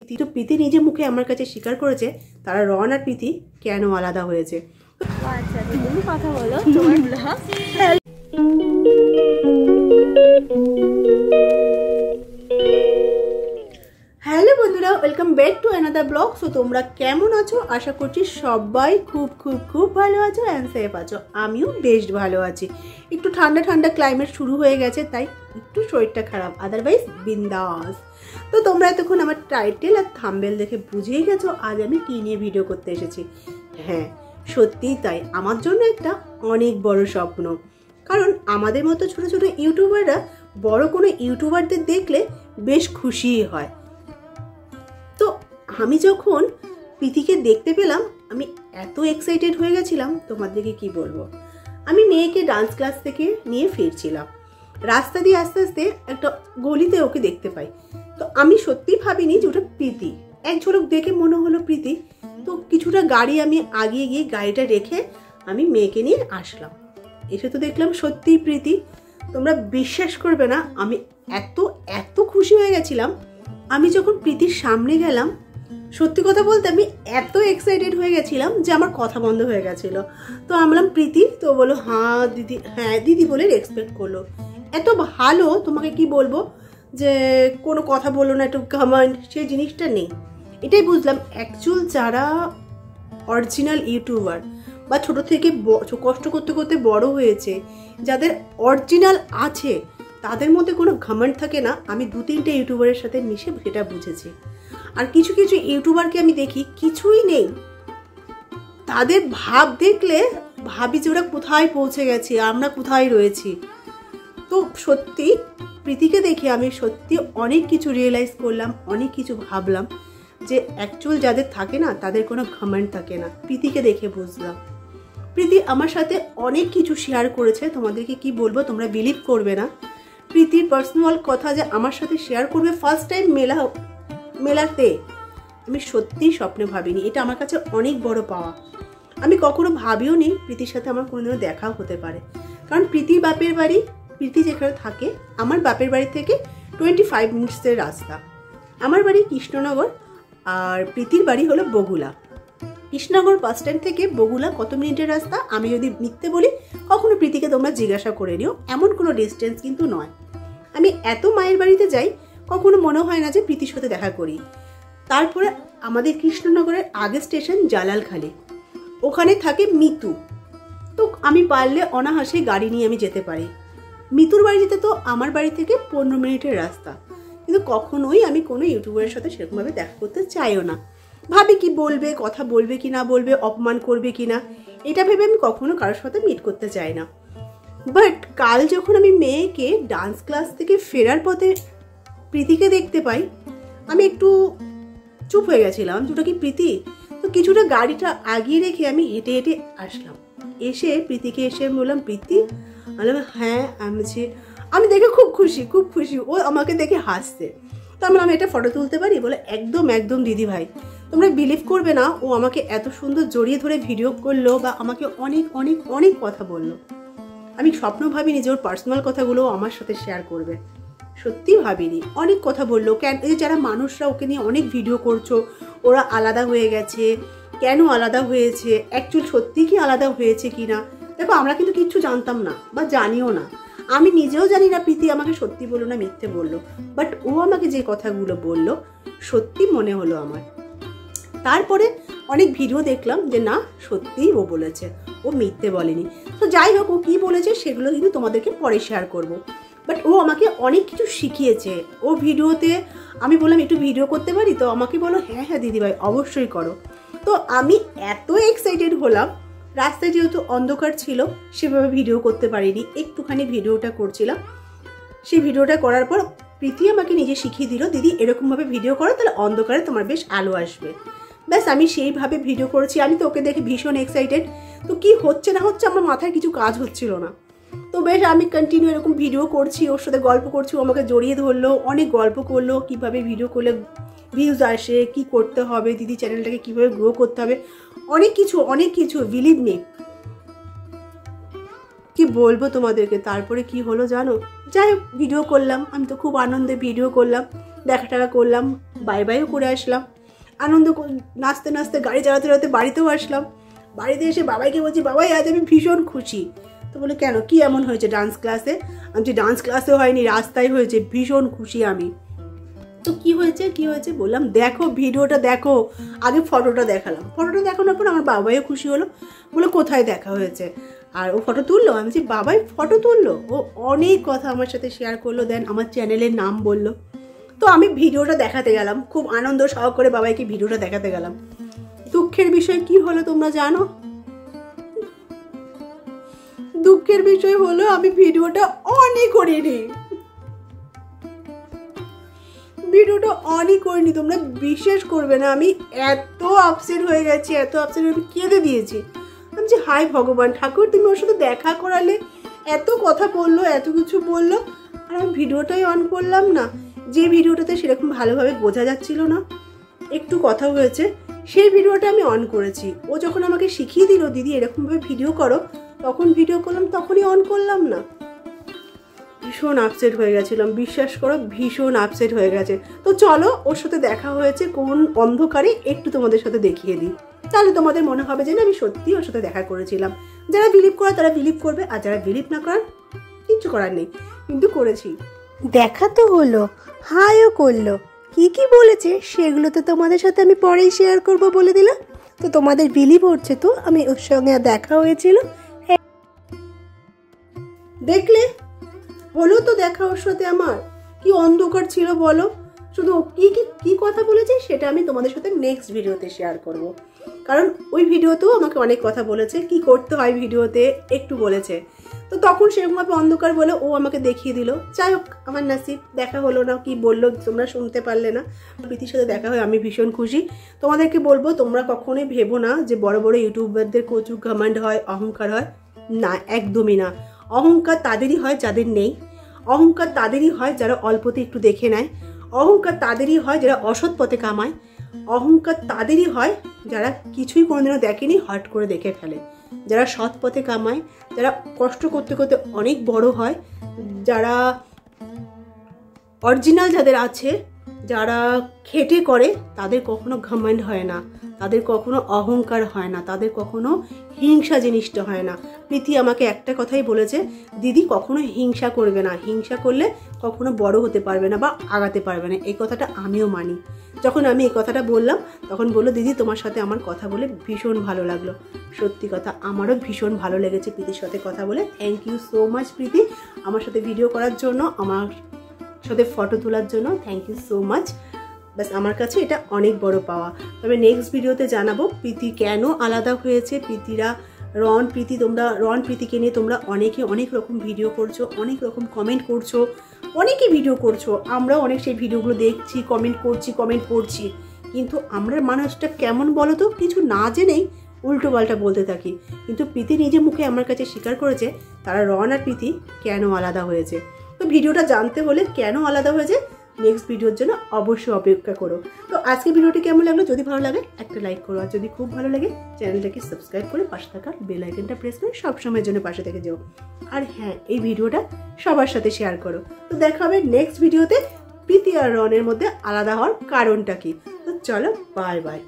প্রীতি। তো প্রীতি নিজে মুখে আমার কাছে স্বীকার করেছে তারা রন আর প্রীতি কেন আলাদা হয়েছে। আচ্ছা তুমি কথা বলো তোমার ব্লগ। হ্যালো বন্ধুরা, welcome back to another blog. So তোমরা কেমন আছো? আশা করছি সবাই খুব খুব খুব ভালো আছো অ্যান্ড সেফ আছো। আমিও বেশ ভালো আছি। একটু ঠান্ডা ঠান্ডা ক্লাইমেট শুরু হয়ে গেছে, তাই একটু শরীরটা খারাপ, আদারওয়াইজ বিন্দাস। তো তোমরা এতক্ষণ আমার টাইটেল আর থাম্বনেল দেখে বুঝেই গেছো আজ আমি কী নিয়ে ভিডিও করতে এসেছি। হ্যাঁ, সত্যিই তাই, আমার জন্য একটা অনেক বড় স্বপ্ন। কারণ আমাদের মতো ছোটো ছোটো ইউটিউবাররা বড় কোনো ইউটিউবারদের দেখলে বেশ খুশিই হয়। তো আমি যখন প্রীতিকে দেখতে পেলাম আমি এত এক্সাইটেড হয়ে গেছিলাম, তোমাদেরকে কি বলবো। আমি মেয়েকে ডান্স ক্লাস থেকে নিয়ে ফিরছিলাম, রাস্তা দিয়ে আস্তে আস্তে একটা গলিতে ওকে দেখতে পাই। তো আমি সত্যিই ভাবিনি যে ওটা প্রীতি, এক ঝলক দেখে মনে হলো প্রীতি। তো কিছুটা গাড়ি আমি আগিয়ে গিয়ে গাড়িটা রেখে আমি মেয়েকে নিয়ে আসলাম। এসে তো দেখলাম সত্যিই প্রীতি। তোমরা বিশ্বাস করবে না, আমি এত এত খুশি হয়ে গেছিলাম। আমি যখন প্রীতির সামনে গেলাম, সত্যি কথা বলতে আমি এত এক্সাইটেড হয়ে গেছিলাম যে আমার কথা বন্ধ হয়ে গেছিল। তো আমি বললাম প্রীতি, তো বলো হ্যাঁ দিদি, হ্যাঁ দিদি বলে রেসপেক্ট করলো। এত ভালো, তোমাকে কি বলবো, যে কোনো কথা বললো না, একটু কমেন্ট, সেই জিনিসটা নেই। এটাই বুঝলাম অ্যাকচুয়াল যারা অরিজিনাল ইউটিউবার বা ছোট থেকে কষ্ট করতে করতে বড় হয়েছে, যাদের অরিজিনাল আছে, তাদের মধ্যে কোনো ঘমন্ড থাকে না। আমি 2-3টে ইউটিউবারের সাথে মিশে সেটা বুঝেছি। আর কিছু কিছু ইউটিউবারকে আমি দেখি কিছুই নেই, তাদের ভাব দেখলে ভাবি যে ওরা কোথায় পৌঁছে গেছে, আমরা কোথায় রয়েছি। তো সত্যি প্রীতিকে দেখে আমি সত্যি অনেক কিছু রিয়েলাইজ করলাম, অনেক কিছু ভাবলাম যে অ্যাকচুয়াল যাদের থাকে না তাদের কোনো ঘমন্ড থাকে না। প্রীতিকে দেখে বুঝলাম। প্রীতি আমার সাথে অনেক কিছু শেয়ার করেছে, তোমাদেরকে কি বলবো, তোমরা বিলিভ করবে না। প্রীতির পার্সোনাল কথা যে আমার সাথে শেয়ার করবে ফার্স্ট টাইম মেলাতে, আমি সত্যিই স্বপ্নে ভাবিনি। এটা আমার কাছে অনেক বড় পাওয়া। আমি কখনো ভাবিও নি প্রীতির সাথে আমার কোনোদিনও দেখাও হতে পারে। কারণ প্রীতির বাপের বাড়ি, প্রীতি যেখানে থাকে, আমার বাপের বাড়ি থেকে 25 মিনিটসের রাস্তা। আমার বাড়ি কৃষ্ণনগর আর প্রীতির বাড়ি হলো বগুলা। কৃষ্ণনগর বাস স্ট্যান্ড থেকে বগুলা কত মিনিটের রাস্তা আমি যদি মিথ্যে বলি, কখনো প্রীতিকে তোমরা জিজ্ঞাসা করে নিও, এমন কোনো ডিস্টেন্স কিন্তু নয়। আমি এত মায়ের বাড়িতে যাই, কখনো মনে হয় না যে প্রীতির সাথে দেখা করি। তারপরে আমাদের কৃষ্ণনগরের আগের স্টেশন জালালখালি, ওখানে থাকে মিতু। তো আমি পারলে অনাহাসে গাড়ি নিয়ে আমি যেতে পারি। মিতুর বাড়ি যেতে তো আমার বাড়ি থেকে 15 মিনিটের রাস্তা। কিন্তু কখনোই আমি কোনো ইউটিউবারের সাথে সেরকমভাবে দেখা করতে চাইও না। ভাবি কি বলবে, কথা বলবে কি না বলবে, অপমান করবে কি না, এটা ভেবে আমি কখনো কারোর সাথে মিট করতে চাই না। বাট কাল যখন আমি মেয়েকে ডান্স ক্লাস থেকে ফেরার পথে প্রীতিকে দেখতে পাই, আমি একটু চুপ হয়ে গেছিলাম, যেটা কি প্রীতি। তো কিছুটা গাড়িটা আগিয়ে রেখে আমি হেঁটে হেঁটে আসলাম। এসে প্রীতিকে এসে বললাম প্রীতি, বললাম হ্যাঁ আমি দেখে খুব খুশি খুব খুশি। ও আমাকে দেখে হাসছে। তো আমি এটা ফটো তুলতে পারি বলে, একদম একদম দিদি ভাই, তোমরা বিলিভ করবে না, ও আমাকে এত সুন্দর জড়িয়ে ধরে ভিডিও করলো বা আমাকে অনেক অনেক অনেক কথা বললো। আমি স্বপ্ন ভাবিনি যে ওর পার্সোনাল কথাগুলো আমার সাথে শেয়ার করবে, সত্যি ভাবিনি। অনেক কথা বললো, কেন এই যারা মানুষরা ওকে নিয়ে অনেক ভিডিও করছো, ওরা আলাদা হয়ে গেছে, কেন আলাদা হয়েছে, অ্যাকচুয়াল সত্যি কি আলাদা হয়েছে কি না। দেখো আমরা কিন্তু কিচ্ছু জানতাম না বা জানিও না, আমি নিজেও জানি না প্রীতি আমাকে সত্যি বললো না মিথ্যে বললো। বাট ও আমাকে যে কথাগুলো বললো সত্যি মনে হলো আমার। তারপরে অনেক ভিডিও দেখলাম যে না সত্যিই ও বলেছে, ও মিথ্যে বলেনি। তো যাই হোক, ও কী বলেছে সেগুলো কিন্তু তোমাদেরকে পরে শেয়ার করব। বাট ও আমাকে অনেক কিছু শিখিয়েছে। ও ভিডিওতে আমি বললাম একটু ভিডিও করতে পারি, তো আমাকে বলো হ্যাঁ হ্যাঁ দিদিভাই অবশ্যই করো। তো আমি এত এক্সাইটেড হলাম, রাস্তায় যেহেতু অন্ধকার ছিল সেভাবে ভিডিও করতে পারিনি, একটুখানি ভিডিওটা করছিলাম। সেই ভিডিওটা করার পর প্রীতি আমাকে নিজে শিখিয়ে দিল, দিদি এরকমভাবে ভিডিও করো, তাহলে অন্ধকারে তোমার বেশ আলো আসবে। ব্যাস আমি সেইভাবে ভিডিও করেছি। আমি তো ওকে দেখে ভীষণ এক্সাইটেড। তো কি হচ্ছে না হচ্ছে আমার মাথায় কিছু কাজ হচ্ছিল না। তো বেশ আমি কন্টিনিউ এরকম ভিডিও করছি, ওর সাথে গল্প করছি, ও আমাকে জড়িয়ে ধরলো, অনেক গল্প করলো, কীভাবে ভিডিও করলে ভিউজ আসে, কি করতে হবে, দিদি চ্যানেলটাকে কীভাবে গ্রো করতে হবে, অনেক কিছু বিলিভ মি। কি বলবো তোমাদেরকে। তারপরে কি হলো জানো, যাই হোক ভিডিও করলাম, আমি তো খুব আনন্দে ভিডিও করলাম। দেখা টাকা করলাম, বাই বাইও করে আসলাম, নাচতে নাচতে গাড়ি চালাতে চালাতে বাড়িতেও আসলাম। বাড়িতে এসে বাবাইকে বলছি, বাবাই আজ আমি ভীষণ খুশি। তো বলে কেন, কি এমন হয়েছে ডান্স ক্লাসে? আমি ডান্স ক্লাসে হয়নি, রাস্তায় হয়েছে, ভীষণ খুশি আমি। তো কি হয়েছে বললাম, দেখো ভিডিওটা দেখো। আগে ফটোটা দেখালাম, ফটোটা দেখানোর পর আমার বাবাইও খুশি হলো, বলে কোথায় দেখা হয়েছে? আর ও ফটো তুললো। আমি বলছি বাবাই ফটো তুললো? ও অনেক কথা আমার সাথে শেয়ার করলো, দেন আমার চ্যানেলের নাম বললো। তো আমি ভিডিওটা দেখাতে গেলাম, খুব আনন্দ সহকারে বাবাইকে ভিডিওটা দেখাতে গেলাম। দুঃখের বিষয় কি হলো তোমরা জানো? দুঃখের বিষয় হলো আমি ভিডিওটা অনই করিনি। তোমরা বিশ্বাস করবে না, আমি এত আপসেট হয়ে গেছি, আমি কেঁদে দিয়েছি। আমি যে হাই ভগবান, ঠাকুর তুমি ওর সাথে দেখা করালে, এত কথা বললো, এত কিছু বললো, আর আমি ভিডিওটাই অন করলাম না। যে ভিডিওটাতে সেরকম ভালোভাবে বোঝা যাচ্ছিল না, একটু কথা হয়েছে, সেই ভিডিওটা আমি অন করেছি। ও যখন আমাকে শিখিয়ে দিল দিদি এরকমভাবে ভিডিও করো, তখন ভিডিও করলাম, তখনই অন করলাম না। ভীষণ আপসেট হয়ে গেছিলাম, বিশ্বাস করো ভীষণ আপসেট হয়ে গেছে। তো চলো ওর সাথে দেখা হয়েছে কোন অন্ধকারে একটু তোমাদের সাথে দেখিয়ে দিই, তাহলে তোমাদের মনে হবে যে না আমি সত্যি ওর সাথে দেখা করেছিলাম। যারা বিলিভ করে তারা বিলিভ করবে, আর যারা বিলিভ না করার কিচ্ছু করার নেই, কিন্তু করেছি। দেখা তো হলো, হাইও করলো, কি বলেছে সেগুলো তো তোমাদের সাথে আমি পরেই শেয়ার করব বলে দিলাম। তো তোমাদের বিলিভ হচ্ছে তো আমি ওর সঙ্গে দেখা হয়েছিল। দেখলে হলো তো দেখা ওর সাথে আমার, কি অন্ধকার ছিল বলো। শুধু কি কথা বলেছে সেটা আমি তোমাদের সাথে নেক্সট ভিডিওতে শেয়ার করব, কারণ ওই ভিডিওতেও আমাকে অনেক কথা বলেছে, কি করতে হয় ভিডিওতে একটু বলেছে। তো তখন সেরকমভাবে অন্ধকার বলে ও আমাকে দেখিয়ে দিল। যাই হোক, আমার নাসিব, দেখা হলো না, কি বললো তোমরা শুনতে পারলে না। প্রীতির সাথে দেখা হয়, আমি ভীষণ খুশি। তোমাদেরকে বলবো তোমরা কখনোই ভেবো না যে বড় বড় ইউটিউবারদের প্রচুর ঘমন্ড হয়, অহংকার হয়, না, একদমই না। অহংকার তাদেরই হয় যাদের নেই, অহংকার তাদেরই হয় যারা অল্পতে একটু দেখে নেয়, অহংকার তাদেরই হয় যারা অসৎ পথে কামায়, অহংকার তাদেরই হয় যারা কিছুই কোনোদিনও দেখেনি হট করে দেখে ফেলে। যারা সৎ পথে কামায়, যারা কষ্ট করতে করতে অনেক বড় হয়, যারা অরিজিনাল যাদের আছে, যারা খেটে করে, তাদের কখনো ঘমন্ড হয় না, তাদের কখনো অহংকার হয় না, তাদের কখনো হিংসা জিনিসটা হয় না। প্রীতি আমাকে একটা কথাই বলেছে, দিদি কখনো হিংসা করবে না, হিংসা করলে কখনো বড় হতে পারবে না বা আগাতে পারবে না। এই কথাটা আমিও মানি। যখন আমি এই কথাটা বললাম তখন বললো, দিদি তোমার সাথে আমার কথা বলে ভীষণ ভালো লাগলো। সত্যি কথা, আমারও ভীষণ ভালো লেগেছে প্রীতির সাথে কথা বলে। থ্যাংক ইউ সো মাচ প্রীতি, আমার সাথে ভিডিও করার জন্য, আমার সাথে ফটো তোলার জন্য। Thank you so much. বাস আমার কাছে এটা অনেক বড় পাওয়া। তবে নেক্সট ভিডিওতে জানাবো প্রীতি কেন আলাদা হয়েছে। প্রীতিকে নিয়ে তোমরা অনেকে অনেক রকম ভিডিও করছো, অনেক রকম কমেন্ট করছো, অনেকে ভিডিও করছো, আমরাও অনেক সেই ভিডিওগুলো দেখছি, কমেন্ট করছি, কিন্তু আমরা মানুষটা কেমন বলো তো, কিছু না জেনেই উল্টো পাল্টা বলতে থাকি। কিন্তু প্রীতি নিজে মুখে আমার কাছে স্বীকার করেছে তারা রন আর প্রীতি কেন আলাদা হয়েছে। তো ভিডিওটা জানতে হলে কেন আলাদা হয়েছে নেক্সট ভিডিওর জন্য অবশ্যই অপেক্ষা করো। তো আজকে ভিডিওটি কেমন লাগলো, যদি ভালো লাগে একটা লাইক করো, আর যদি খুব ভালো লাগে চ্যানেলটাকে সাবস্ক্রাইব করে পাশে থাকা বেল আইকনটা প্রেস করে সবসময়ের জন্য পাশে থেকে যাও। আর হ্যাঁ, এই ভিডিওটা সবার সাথে শেয়ার করো। তো দেখা হবে নেক্সট ভিডিওতে প্রীতি আর রনের মধ্যে আলাদা হওয়ার কারণটা কি। তো চলো, বাই বাই।